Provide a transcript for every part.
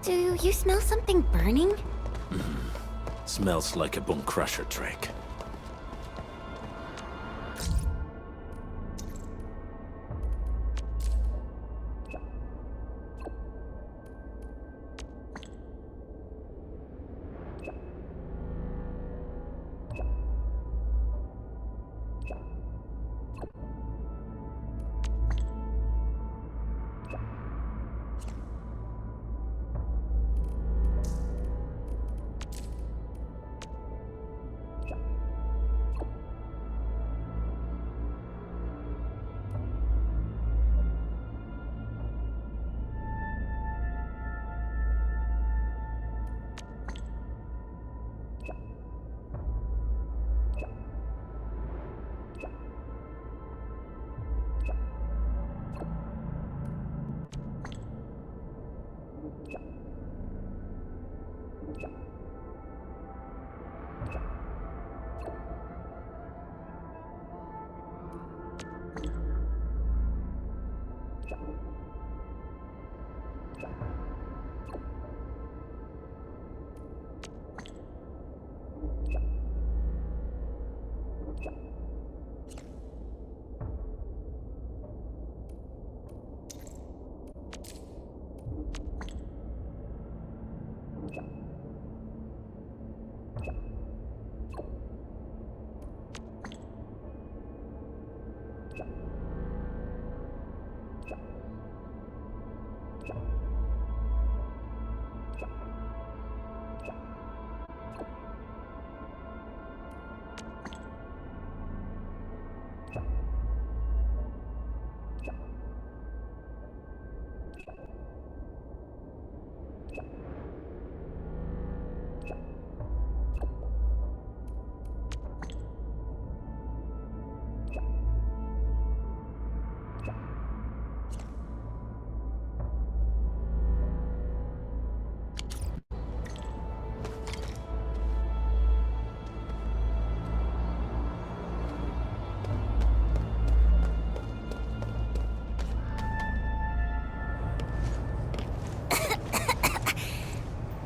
Do you smell something burning? Smells like a bone crusher trick.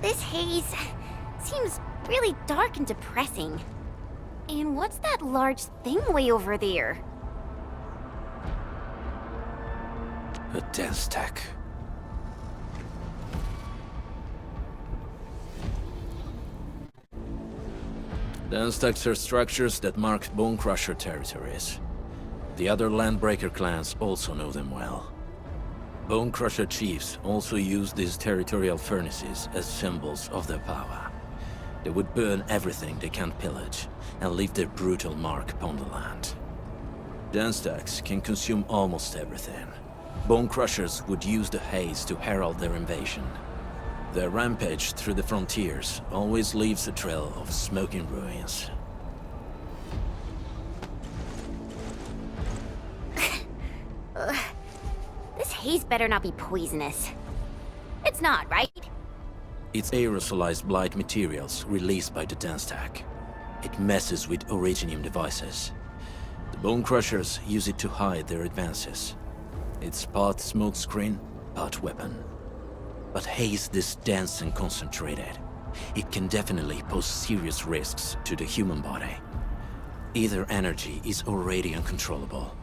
This haze seems really dark and depressing. And what's that large thing way over there? A dense tech. Dense techs are structures that mark Bone Crusher territories. The other Landbreaker clans also know them well. Bone Crusher chiefs also use these territorial furnaces as symbols of their power. They would burn everything they can't pillage, and leave their brutal mark upon the land. Dense techs can consume almost everything. Bone Crushers would use the haze to herald their invasion. Their rampage through the frontiers always leaves a trail of smoking ruins. This haze better not be poisonous. It's not, right? It's aerosolized blight materials released by the dense tech. It messes with originium devices. The Bone Crushers use it to hide their advances. It's part smokescreen, part weapon. But haze this dense and concentrated. It can definitely pose serious risks to the human body. Either energy is already uncontrollable.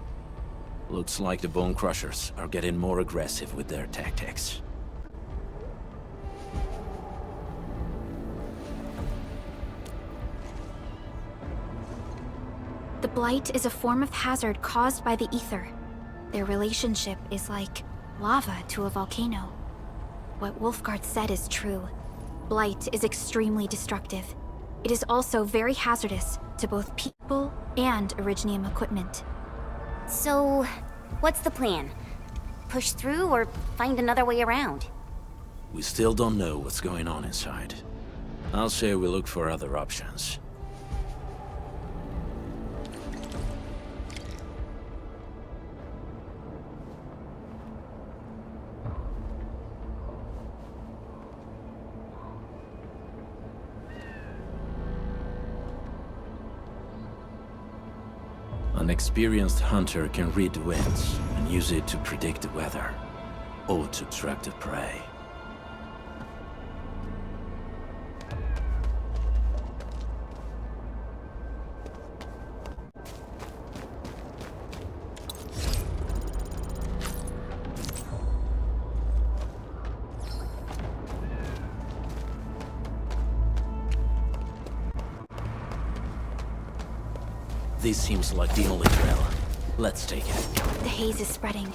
Looks like the Bone Crushers are getting more aggressive with their tactics. The blight is a form of hazard caused by the ether. Their relationship is like lava to a volcano. What Wolfgard said is true. Blight is extremely destructive. It is also very hazardous to both people and originium equipment. So, what's the plan? Push through or find another way around? We still don't know what's going on inside. I'll say we look for other options. An experienced hunter can read the winds and use it to predict the weather, or to track the prey. This seems like the only trail. Let's take it. The haze is spreading,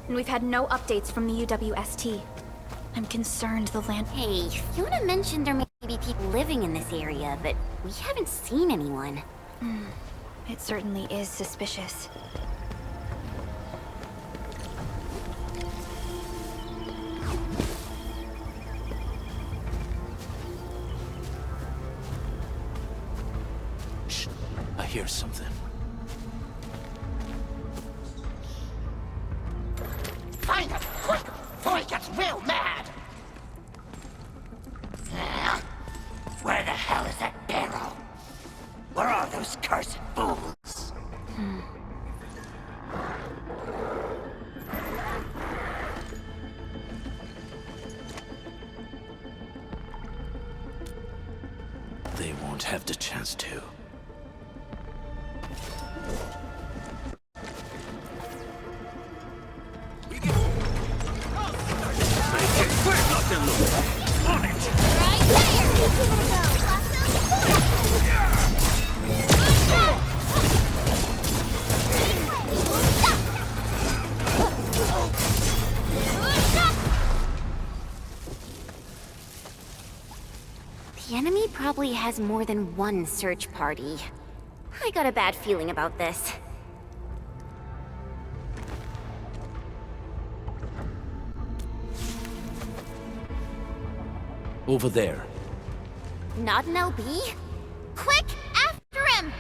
and we've had no updates from the UWST. I'm concerned the land... Hey, Fiona mentioned there may be people living in this area, but we haven't seen anyone. It certainly is suspicious. Shh. I hear something. Find him, quick, before he gets real mad! Where the hell is that barrel? Where are those cursed fools? They won't have the chance to. The enemy probably has more than one search party. I got a bad feeling about this. Over there. Not an LB? Quick, after him!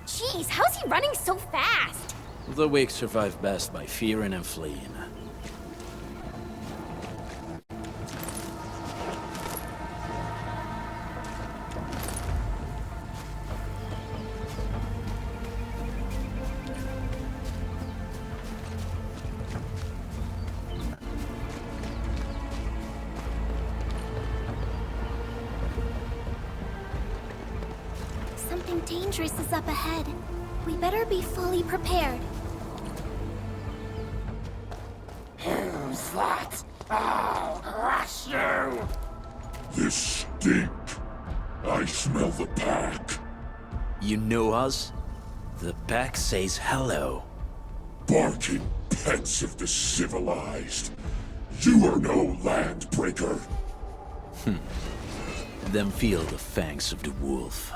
Jeez, how's he running so fast? The weak survive best by fearing and fleeing. Something dangerous is up ahead. We better be fully prepared. Who's that? I'll crush you! This stink. I smell the pack. You know us? The pack says hello. Barking pets of the civilized. You are no landbreaker. Then feel the fangs of the wolf.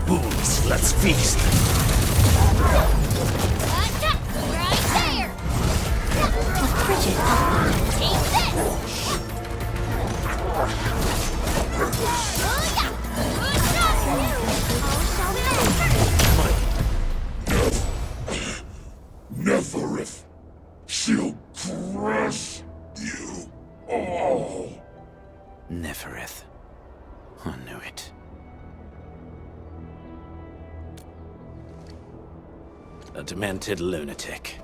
Bulls, let's feast! Right there! Frigid outline. Take this! Neverith. She'll crush you all. Neverith. I knew it. A demented lunatic.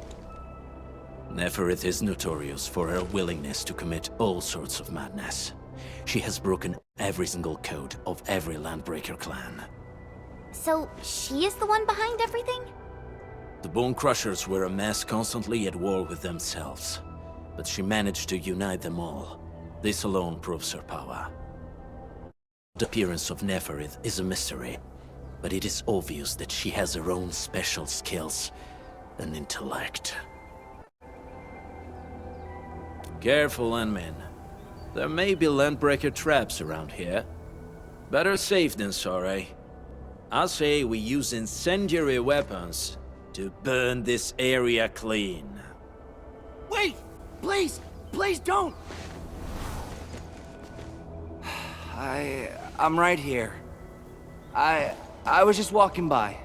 Neferith is notorious for her willingness to commit all sorts of madness. She has broken every single code of every Landbreaker clan. So, she is the one behind everything? The Bone Crushers were a mess constantly at war with themselves. But she managed to unite them all. This alone proves her power. The appearance of Neferith is a mystery, but it is obvious that she has her own special skills and intellect. Careful, Landmen. There may be Landbreaker traps around here. Better safe than sorry. I say we use incendiary weapons to burn this area clean. Wait! Please! Please don't! I'm right here. I was just walking by.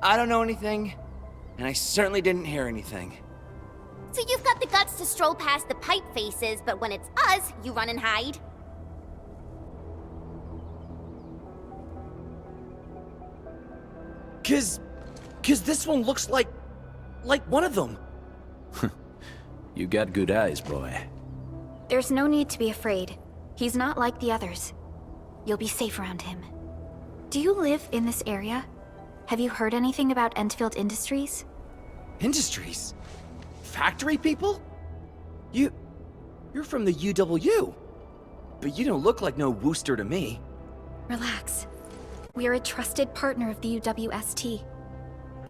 I don't know anything, and I certainly didn't hear anything. So you've got the guts to stroll past the pipe faces, but when it's us, you run and hide? Cause this one looks like one of them. You got good eyes, boy. There's no need to be afraid. He's not like the others. You'll be safe around him. Do you live in this area? Have you heard anything about Endfield Industries? Industries? Factory people? You're from the UW. But you don't look like no Wooster to me. Relax. We are a trusted partner of the UWST.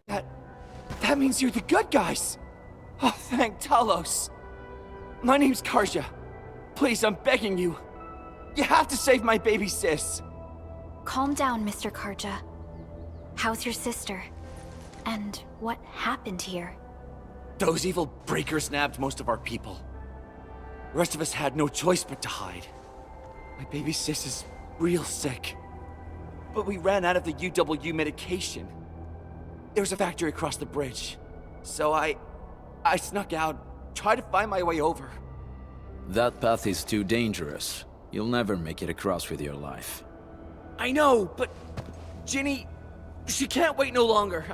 That means you're the good guys. Oh, thank Talos. My name's Karja. Please, I'm begging you. You have to save my baby sis. Calm down, Mr. Karja. How's your sister? And what happened here? Those evil breakers nabbed most of our people. The rest of us had no choice but to hide. My baby sis is real sick. But we ran out of the UW medication. There was a factory across the bridge. So I snuck out, tried to find my way over. That path is too dangerous. You'll never make it across with your life. I know, but Ginny, she can't wait no longer.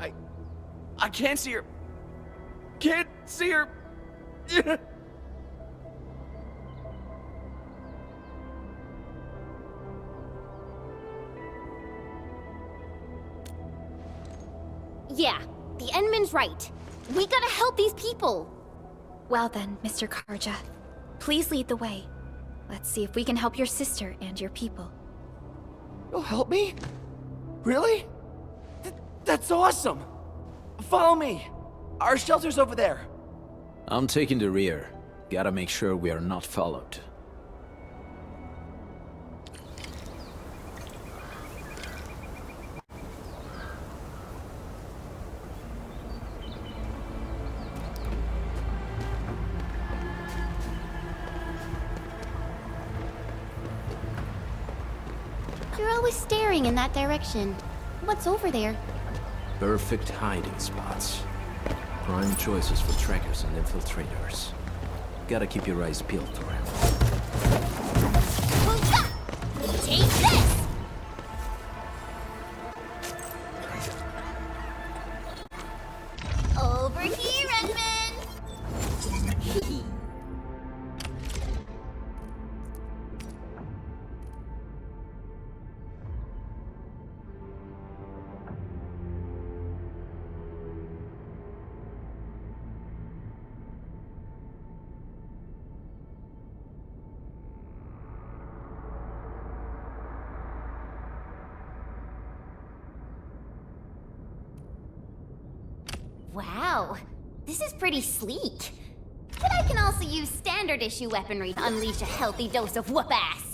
I can't see her. Can't see her. Yeah, the Endman's right. We gotta help these people. Well then, Mr. Karja. Please lead the way. Let's see if we can help your sister and your people. You'll help me? Really? That's awesome! Follow me! Our shelter's over there. I'm taking the rear. Gotta make sure we are not followed. You're always staring in that direction. What's over there? Perfect hiding spots. Prime choices for trackers and infiltrators. Gotta keep your eyes peeled for him. Take this! Over here, Edmund! Wow, this is pretty sleek. But I can also use standard issue weaponry to unleash a healthy dose of whoop-ass.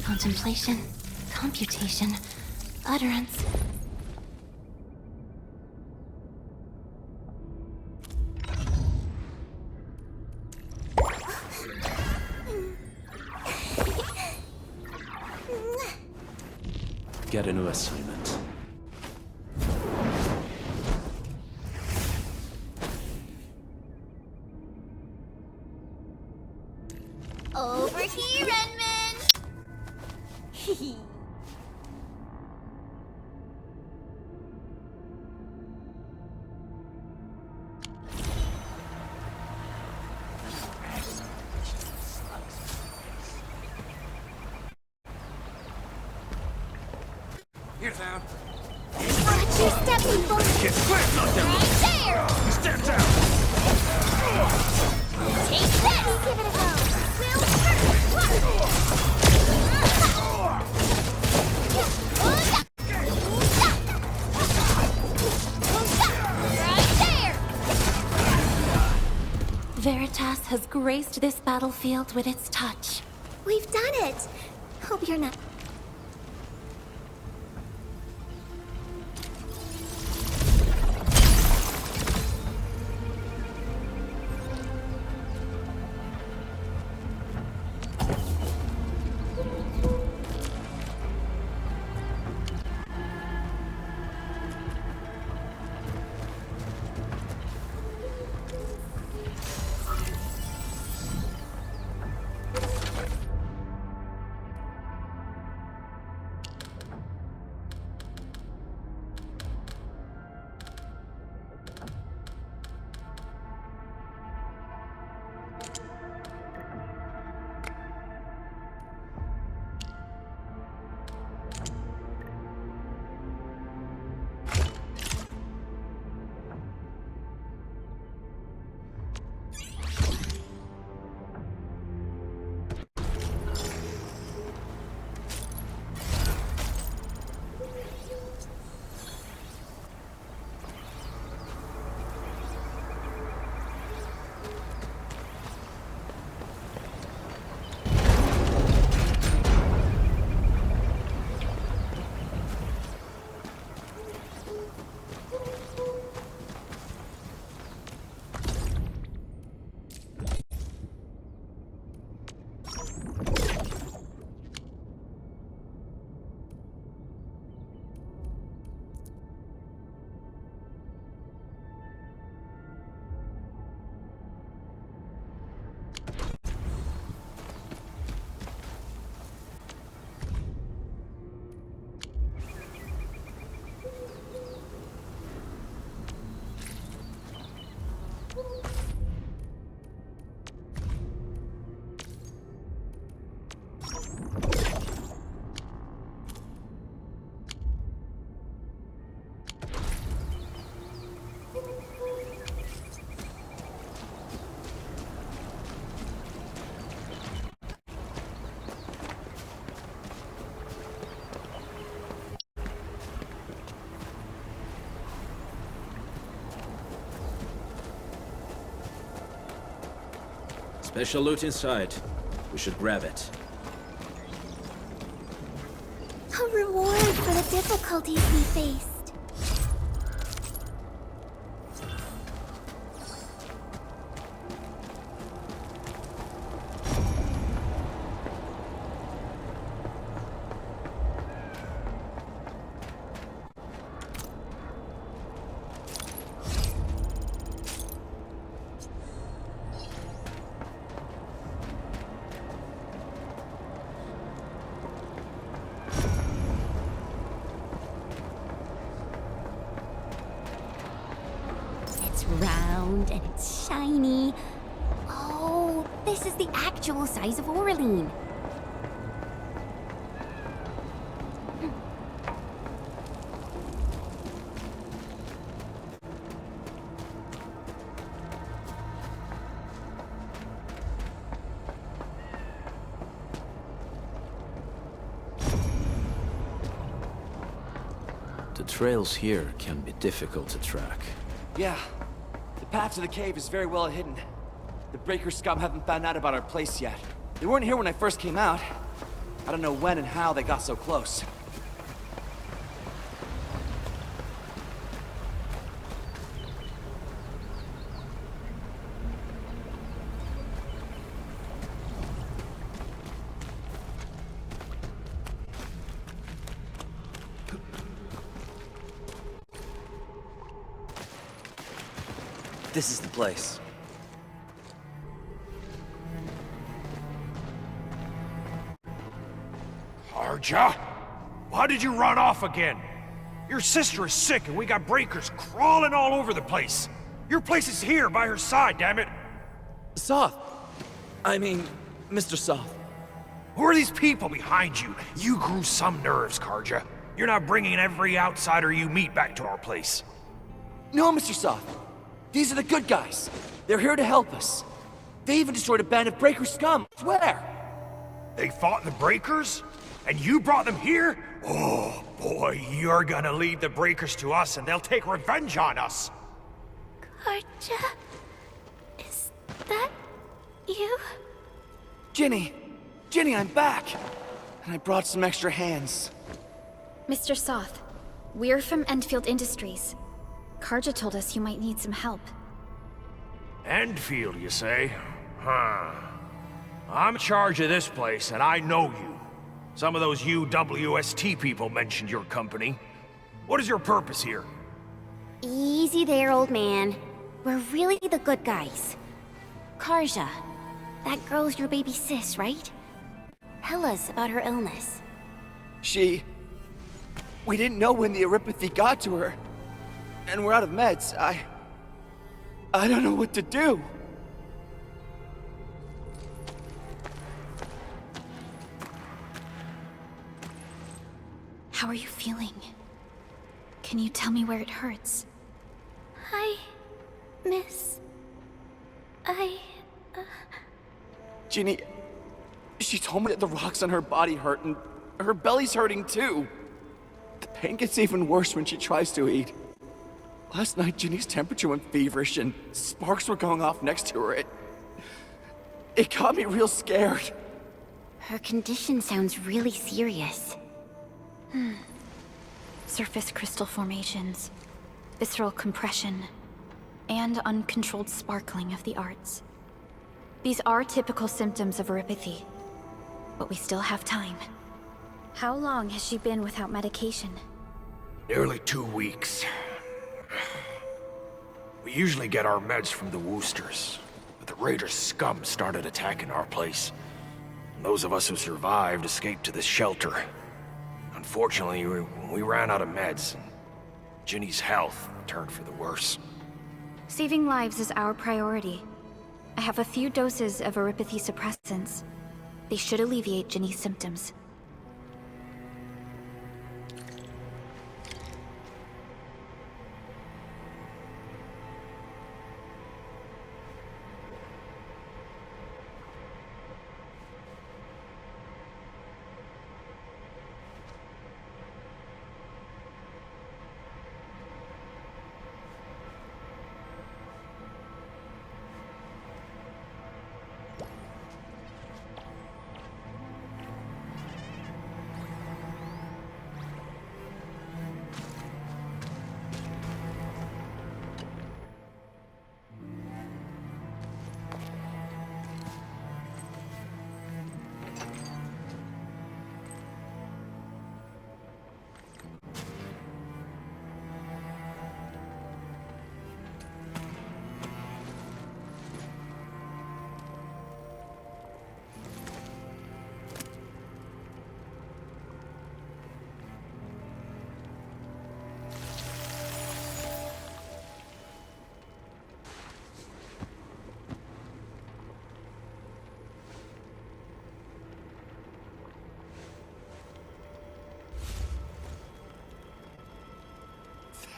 Contemplation, computation, utterance. Get a new assignment. Over here, Redmond! Here, Sam. Watch your step, people! Get quick, not down. Right there! Step down. Take this! Give it a go! Right there! Veritas has graced this battlefield with its touch. We've done it! Hope you're not... Special loot inside. We should grab it. A reward for the difficulties we faced. Round and it's shiny. Oh, this is the actual size of Oraline. The trails here can be difficult to track. Yeah. The path to the cave is very well hidden. The Breaker scum haven't found out about our place yet. They weren't here when I first came out. I don't know when and how they got so close. This is the place. Karja? Why did you run off again? Your sister is sick and we got breakers crawling all over the place. Your place is here by her side, damn it. Soth. I mean, Mr. Soth. Who are these people behind you? You grew some nerves, Karja. You're not bringing every outsider you meet back to our place. No, Mr. Soth. These are the good guys. They're here to help us. They even destroyed a band of breaker scum. Where? They fought the breakers? And you brought them here? Oh, boy, you're gonna lead the breakers to us and they'll take revenge on us. Karja? Is that you? Ginny! Ginny, I'm back! And I brought some extra hands. Mr. Soth, we're from Endfield Industries. Karja told us you might need some help. Endfield, you say? Huh. I'm in charge of this place, and I know you. Some of those UWST people mentioned your company. What is your purpose here? Easy there, old man. We're really the good guys. Karja, that girl's your baby sis, right? Tell us about her illness. We didn't know when the eripathy got to her. And we're out of meds. I don't know what to do. How are you feeling? Can you tell me where it hurts? Hi, miss. Ginny, she told me that the rocks on her body hurt and her belly's hurting too. The pain gets even worse when she tries to eat. Last night, Ginny's temperature went feverish and sparks were going off next to her. It got me real scared. Her condition sounds really serious. Surface crystal formations, visceral compression, and uncontrolled sparkling of the arts. These are typical symptoms of eripathy, but we still have time. How long has she been without medication? Nearly 2 weeks. We usually get our meds from the Woosters, but the Raiders' scum started attacking our place. And those of us who survived escaped to this shelter. Unfortunately, we ran out of meds, and Ginny's health turned for the worse. Saving lives is our priority. I have a few doses of eripathy suppressants. They should alleviate Ginny's symptoms.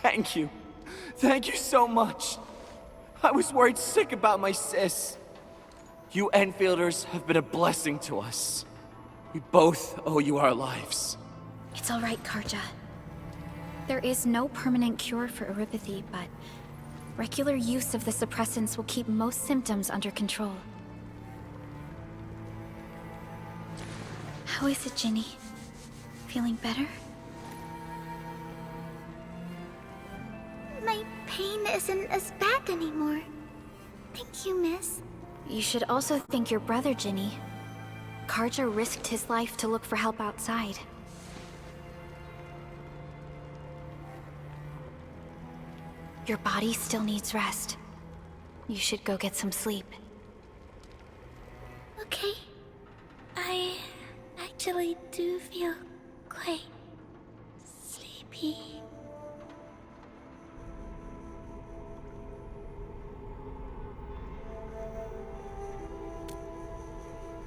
Thank you. Thank you so much. I was worried sick about my sis. You Enfielders have been a blessing to us. We both owe you our lives. It's all right, Karja. There is no permanent cure for eripathy, but regular use of the suppressants will keep most symptoms under control. How is it, Ginny? Feeling better? My pain isn't as bad anymore. Thank you, miss. You should also thank your brother, Ginny. Karja risked his life to look for help outside. Your body still needs rest. You should go get some sleep. Okay. I actually do feel quite sleepy.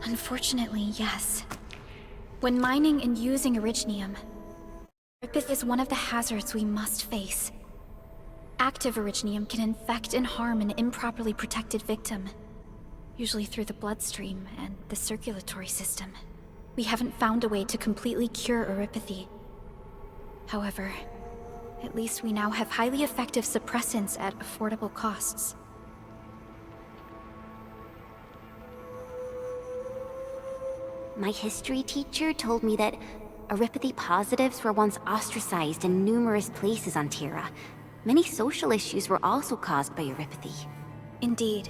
Unfortunately, yes. When mining and using Originium, Ripith is one of the hazards we must face. Active Originium can infect and harm an improperly protected victim, usually through the bloodstream and the circulatory system. We haven't found a way to completely cure Oripathy. However, at least we now have highly effective suppressants at affordable costs. My history teacher told me that Oripathy positives were once ostracized in numerous places on Terra. Many social issues were also caused by Oripathy. Indeed.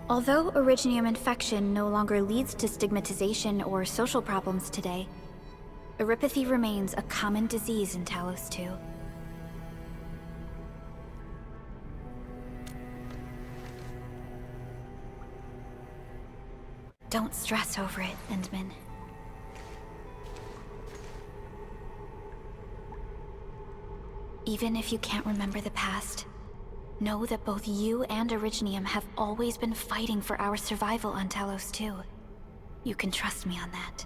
Although Originium infection no longer leads to stigmatization or social problems today, Oripathy remains a common disease in Talos 2. Don't stress over it, Endman. Even if you can't remember the past, know that both you and Originium have always been fighting for our survival on Talos 2. You can trust me on that.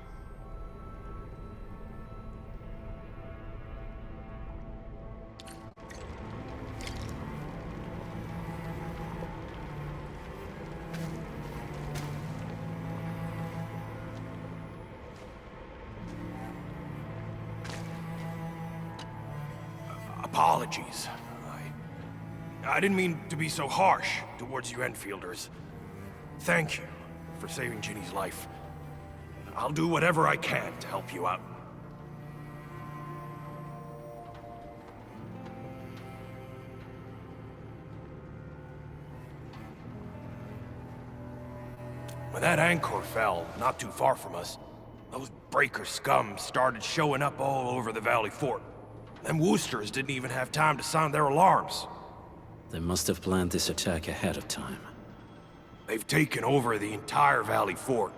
Apologies. I didn't mean to be so harsh towards you Enfielders. Thank you for saving Ginny's life. I'll do whatever I can to help you out. When that anchor fell, not too far from us, those breaker scum started showing up all over the Valley Fort. Them Woosters didn't even have time to sound their alarms. They must have planned this attack ahead of time. They've taken over the entire Valley Fort.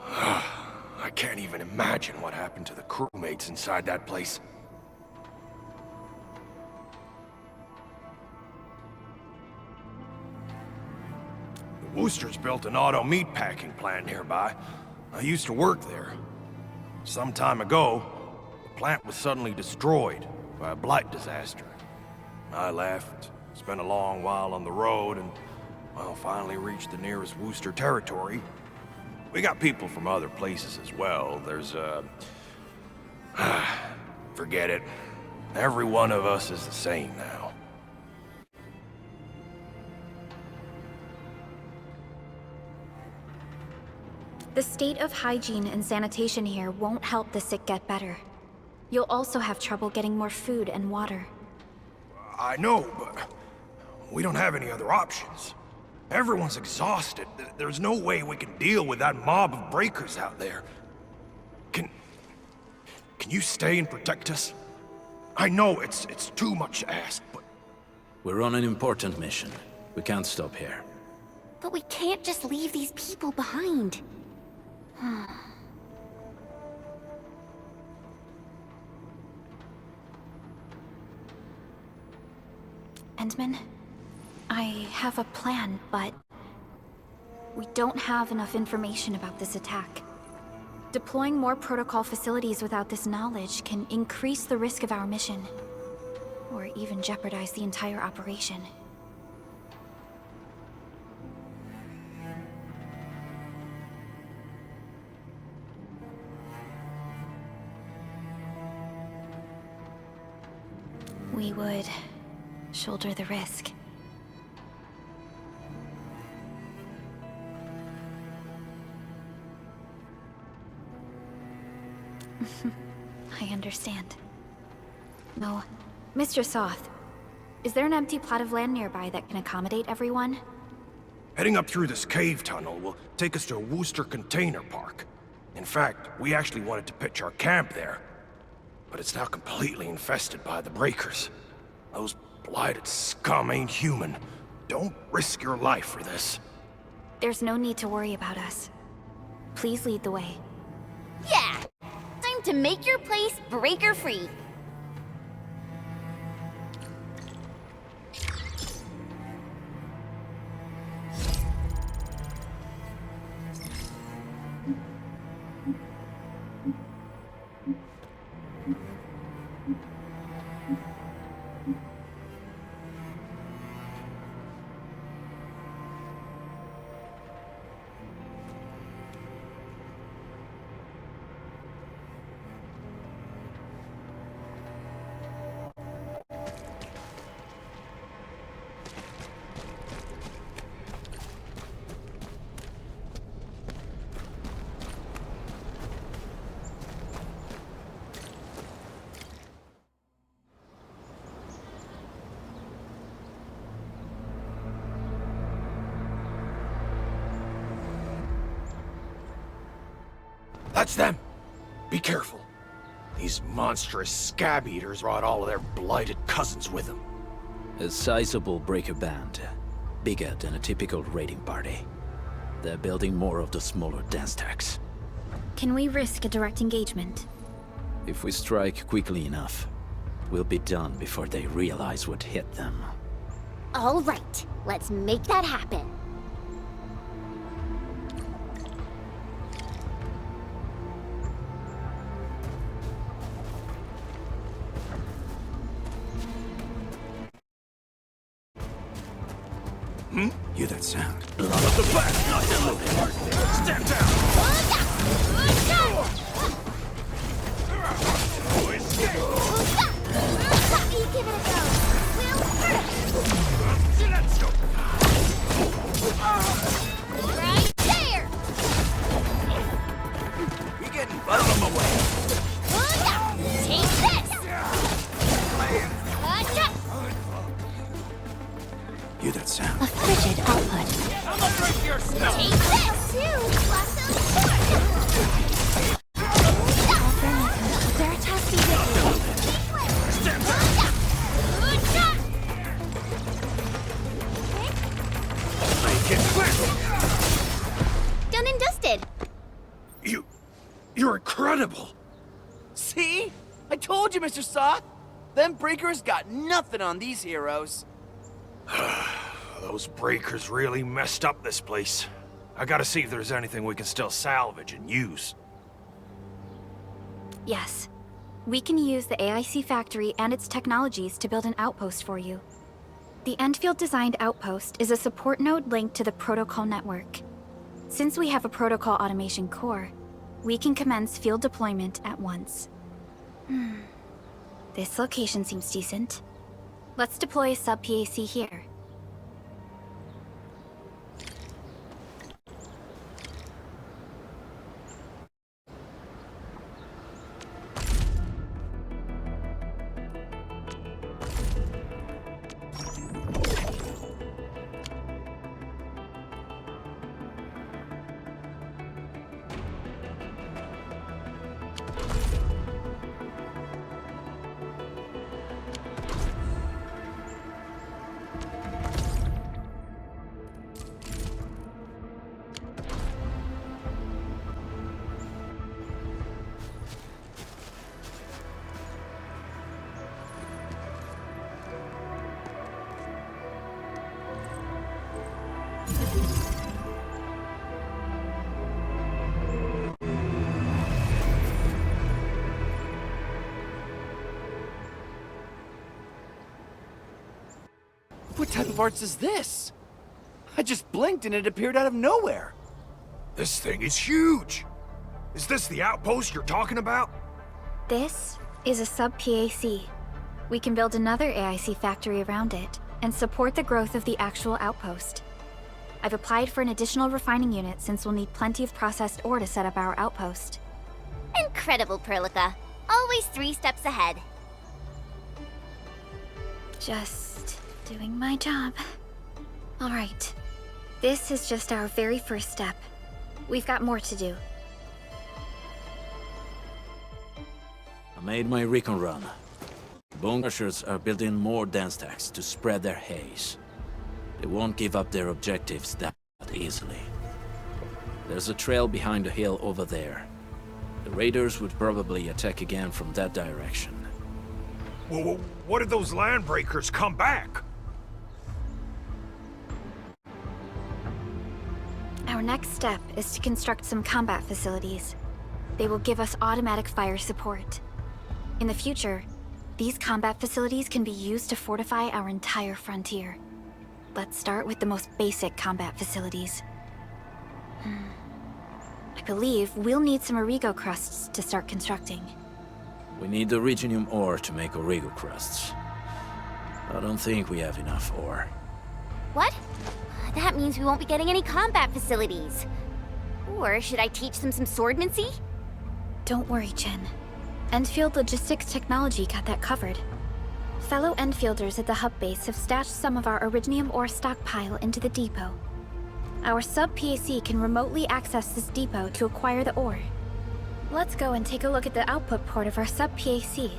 I can't even imagine what happened to the crewmates inside that place. The Woosters built an auto meatpacking plant nearby. I used to work there. Some time ago, the plant was suddenly destroyed by a blight disaster. I left, spent a long while on the road, and, well, finally reached the nearest Wooster territory. We got people from other places as well. There's, forget it. Every one of us is the same now. The state of hygiene and sanitation here won't help the sick get better. You'll also have trouble getting more food and water. I know, but we don't have any other options. Everyone's exhausted. There's no way we can deal with that mob of breakers out there. Can you stay and protect us? I know it's too much to ask, but... We're on an important mission. We can't stop here. But we can't just leave these people behind. Endman, I have a plan, but we don't have enough information about this attack. Deploying more protocol facilities without this knowledge can increase the risk of our mission, or even jeopardize the entire operation. We would shoulder the risk. I understand. No. Mr. Soth, is there an empty plot of land nearby that can accommodate everyone? Heading up through this cave tunnel will take us to a Wooster container park. In fact, we actually wanted to pitch our camp there. But it's now completely infested by the breakers. Those blighted scum ain't human. Don't risk your life for this. There's no need to worry about us. Please lead the way. Yeah! Time to make your place breaker-free. That's them! Be careful. These monstrous scab eaters brought all of their blighted cousins with them. A sizable breaker band. Bigger than a typical raiding party. They're building more of the smaller dance tags. Can we risk a direct engagement? If we strike quickly enough, we'll be done before they realize what hit them. All right, let's make that happen. Hear that sound? Stand down! Give it a go. Right there! You're getting out of my way! Take this! Hear that sound? A frigid output. I'm gonna break your snow! Take this! Done and dusted. You're incredible! See? I told you, Mr. Soth! Them breakers got nothing on these heroes. Those breakers really messed up this place. I gotta see if there's anything we can still salvage and use. Yes. We can use the AIC factory and its technologies to build an outpost for you. The Endfield-designed outpost is a support node linked to the protocol network. Since we have a protocol automation core, we can commence field deployment at once. This location seems decent. Let's deploy a sub-PAC here. What type of arts is this? I just blinked and it appeared out of nowhere. This thing is huge! Is this the outpost you're talking about? This is a sub-PAC. We can build another AIC factory around it and support the growth of the actual outpost. I've applied for an additional refining unit since we'll need plenty of processed ore to set up our outpost. incredible, Perlica. Always 3 steps ahead. Just doing my job. All right. This is just our very first step. We've got more to do. I made my recon run. Bone crushers are building more dance stacks to spread their haze. They won't give up their objectives that easily. There's a trail behind the hill over there. The raiders would probably attack again from that direction. Well, what if those landbreakers come back? Our next step is to construct some combat facilities. They will give us automatic fire support. In the future, these combat facilities can be used to fortify our entire frontier. Let's start with the most basic combat facilities. I believe we'll need some origo crusts to start constructing. We need the Reginium ore to make origo crusts. I don't think we have enough ore. What? That means we won't be getting any combat facilities. Or should I teach them some swordmancy? Don't worry, Chen. Endfield Logistics Technology got that covered. Fellow Endfielders at the hub base have stashed some of our Originium ore stockpile into the depot. Our sub-PAC can remotely access this depot to acquire the ore. Let's go and take a look at the output port of our sub-PAC.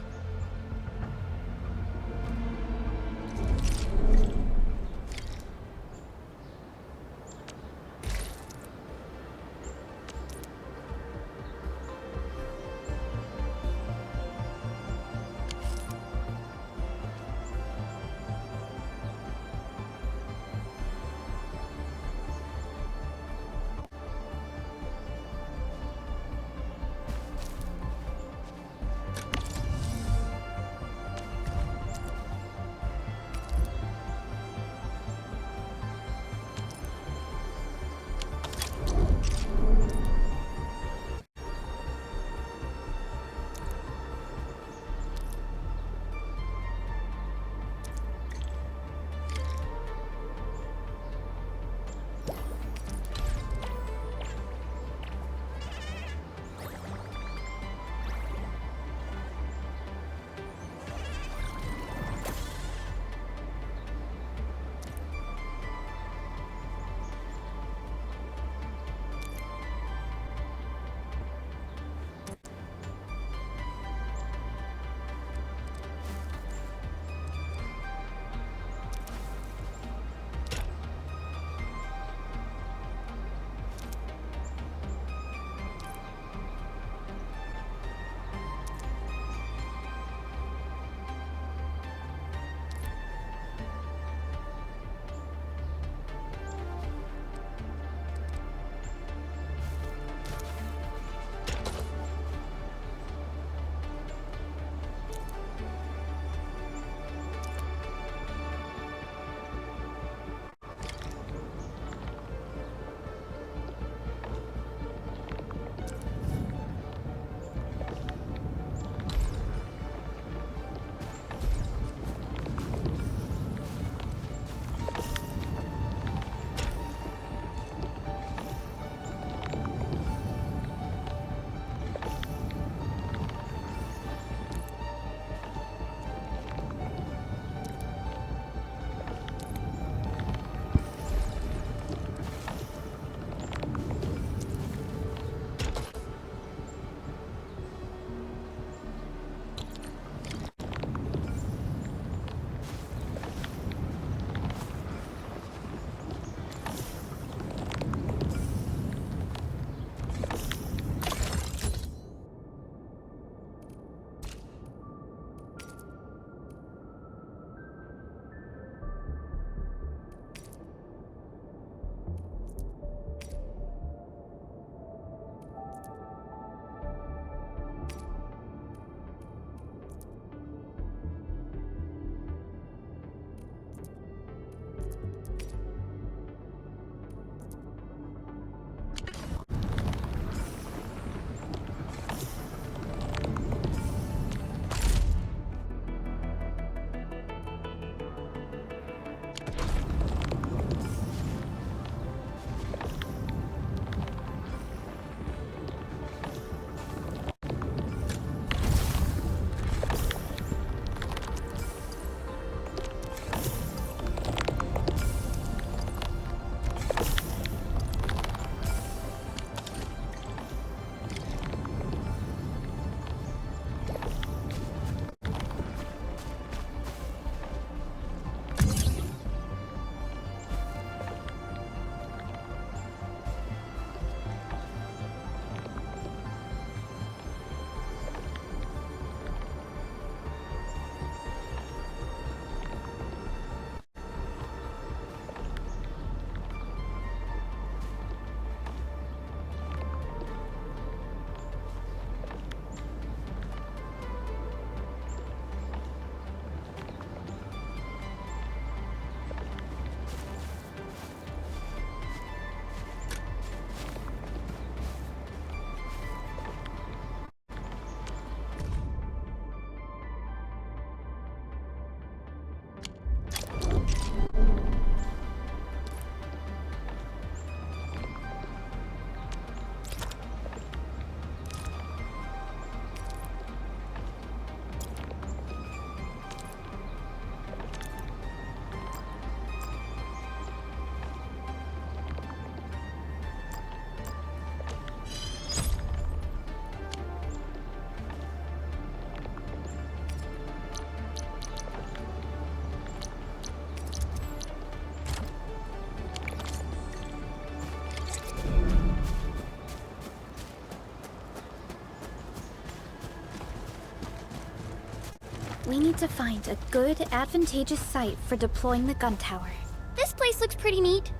We need to find a good, advantageous site for deploying the gun tower. This place looks pretty neat.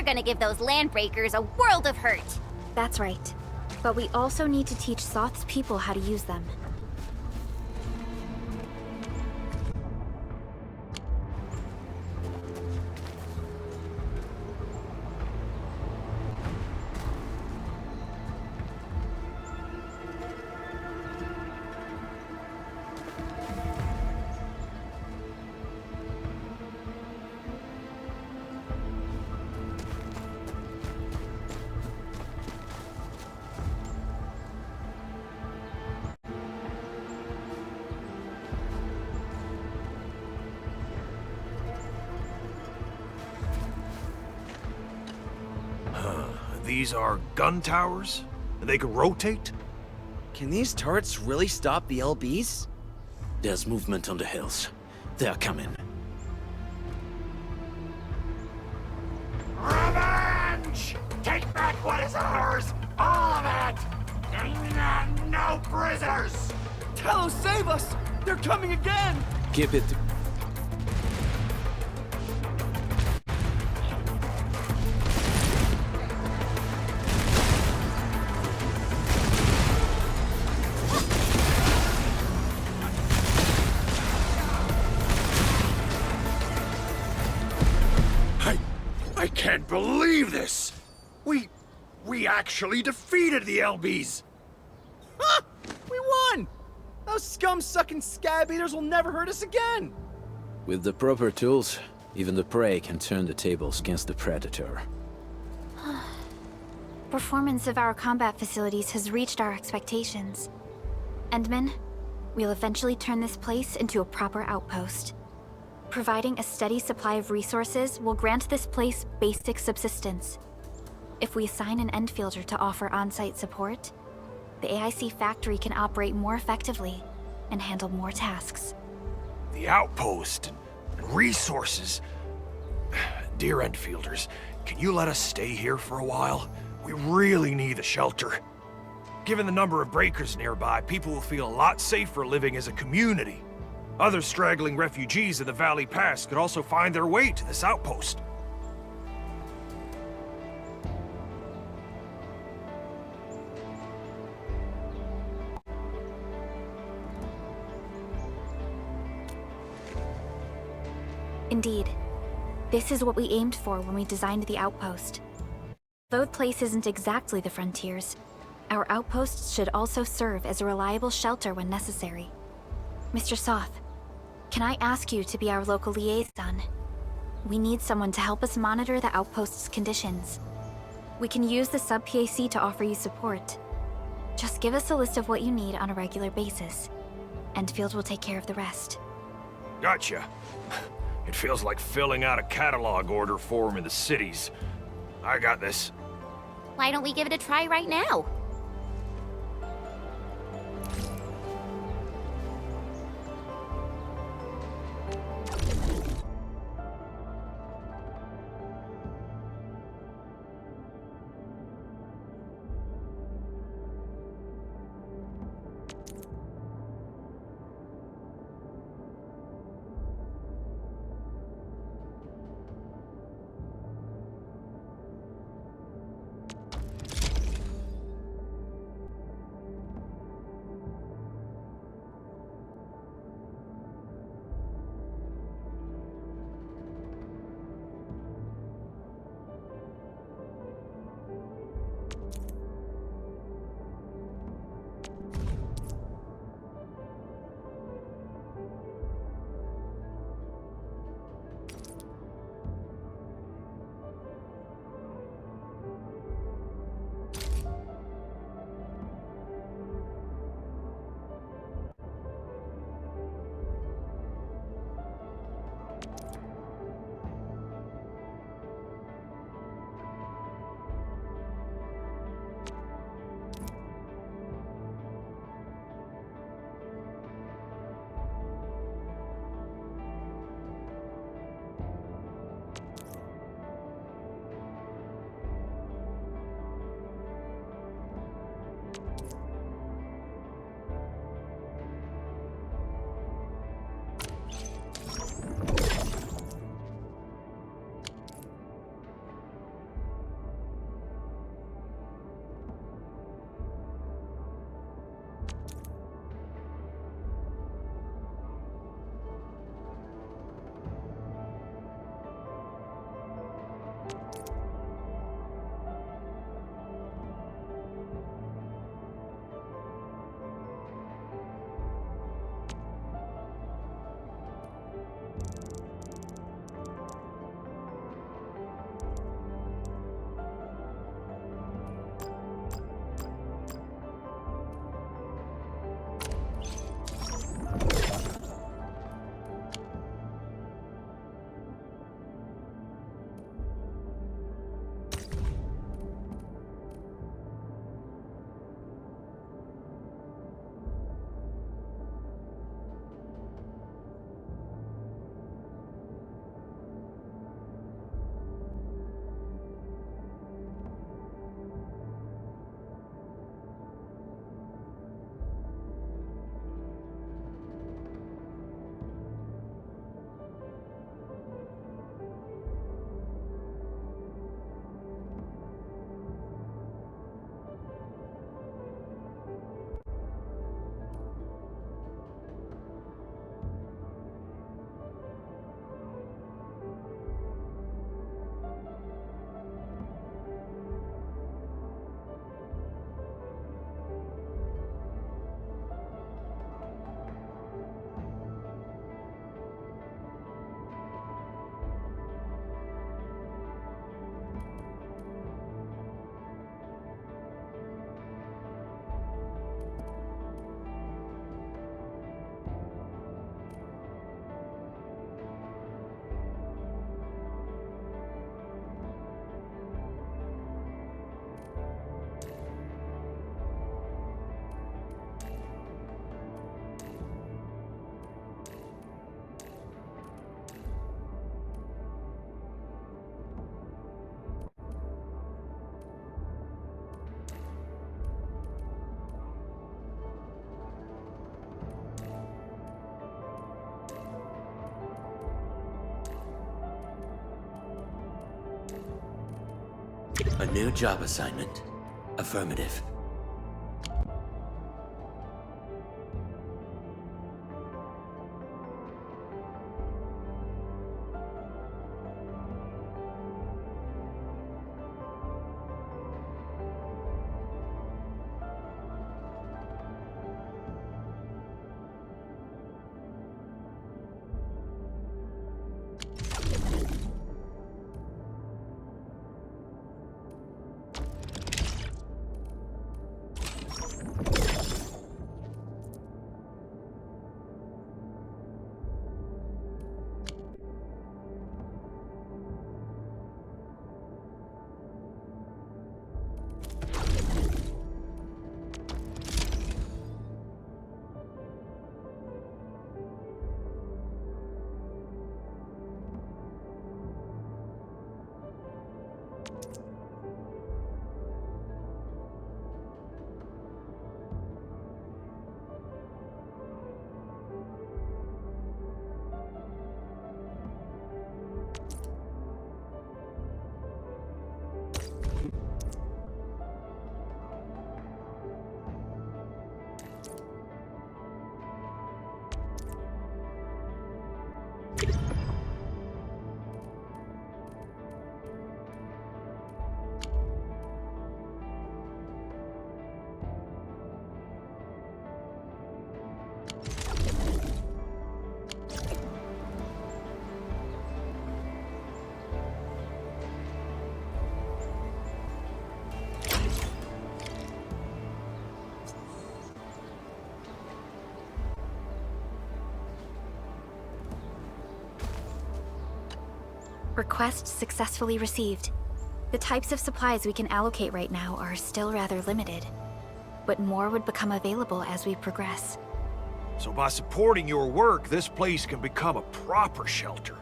gonna give those landbreakers a world of hurt. That's right. But we also need to teach Soth's people how to use them. These are gun towers? And they can rotate? Can these turrets really stop the LBs? There's movement on the hills. They're coming. Revenge! Take back what is ours! All of it! No prisoners! Talos, save us! They're coming again! Keep it... I can't believe this! We actually defeated the LBs! Ha! We won! Those scum-sucking scab eaters will never hurt us again! With the proper tools, even the prey can turn the tables against the predator. Performance of our combat facilities has reached our expectations. Endman, we'll eventually turn this place into a proper outpost. Providing a steady supply of resources will grant this place basic subsistence. If we assign an Endfielder to offer on-site support, the AIC factory can operate more effectively and handle more tasks. The outpost and resources. Dear Endfielders, can you let us stay here for a while? We really need a shelter. Given the number of breakers nearby, people will feel a lot safer living as a community. Other straggling refugees in the Valley Pass could also find their way to this outpost. Indeed. This is what we aimed for when we designed the outpost. Though the place isn't exactly the frontiers, our outposts should also serve as a reliable shelter when necessary. Mr. Soth, can I ask you to be our local liaison? We need someone to help us monitor the outpost's conditions. We can use the sub-PAC to offer you support. Just give us a list of what you need on a regular basis. Endfield will take care of the rest. Gotcha. It feels like filling out a catalog order form in the cities. I got this. Why don't we give it a try right now? A new job assignment. Affirmative. Request successfully received. The types of supplies we can allocate right now are still rather limited, but more would become available as we progress. So by supporting your work, this place can become a proper shelter.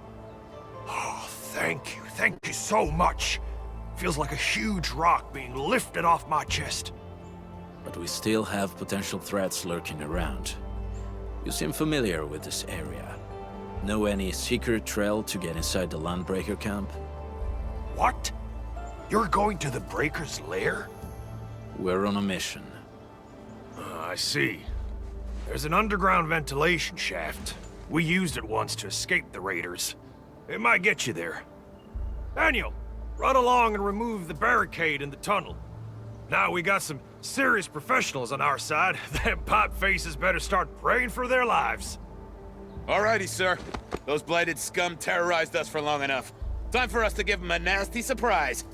Oh, thank you so much. Feels like a huge rock being lifted off my chest. But we still have potential threats lurking around. You seem familiar with this area. Know any secret trail to get inside the Landbreaker camp? What? You're going to the Breaker's lair? We're on a mission. I see. There's an underground ventilation shaft. We used it once to escape the raiders. It might get you there. Daniel, run along and remove the barricade in the tunnel. Now we got some serious professionals on our side. Them pot faces better start praying for their lives. Alrighty, sir. Those blighted scum terrorized us for long enough. Time for us to give them a nasty surprise.